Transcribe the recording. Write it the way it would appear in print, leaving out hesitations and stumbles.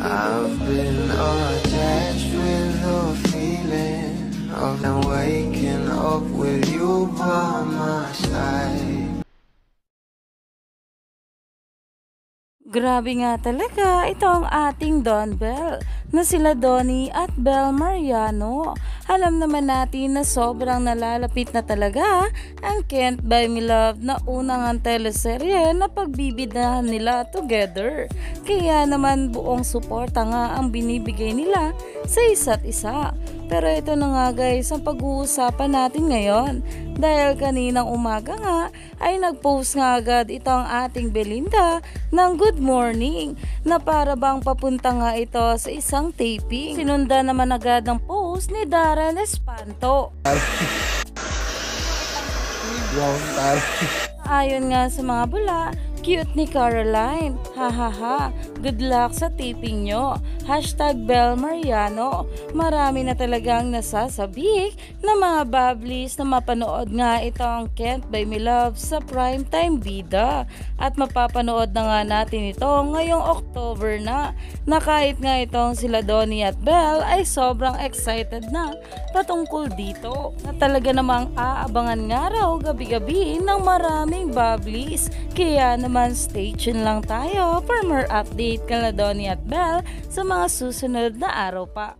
I've been attached with the feeling of now waking up with you by my side. Grabe nga talaga, ito ang ating Don Bell na sila Donnie at Bel Mariano. Alam naman natin na sobrang nalalapit na talaga ang Can't Buy Me Love na unang teleserye na pagbibidahan nila together. Kaya naman buong suporta nga ang binibigay nila sa isa't isa. Pero ito na nga guys ang pag-uusapan natin ngayon. Dahil kaninang umaga nga ay nag-post nga agad itong ating Belinda ng good morning na para bang papunta nga ito sa isang taping. Sinunda naman agad ang post ni Darren Espanto. Ayon nga sa mga bula, cute ni Caroline. Hahaha, good luck sa taping nyo. Hashtag Bel Mariano. Marami na talagang nasasabik na mga bablis na mapanood nga itong Can't Buy Me Love sa primetime bida. At mapapanood na nga natin ito ngayong October na kahit nga itong sila Donnie at Bel ay sobrang excited na patungkol dito. Na talaga namang aabangan nga raw gabi-gabi ng maraming bablis. Kaya naman stay tuned lang tayo for more update kala Donnie at Bel sa mga susunod na araw pa.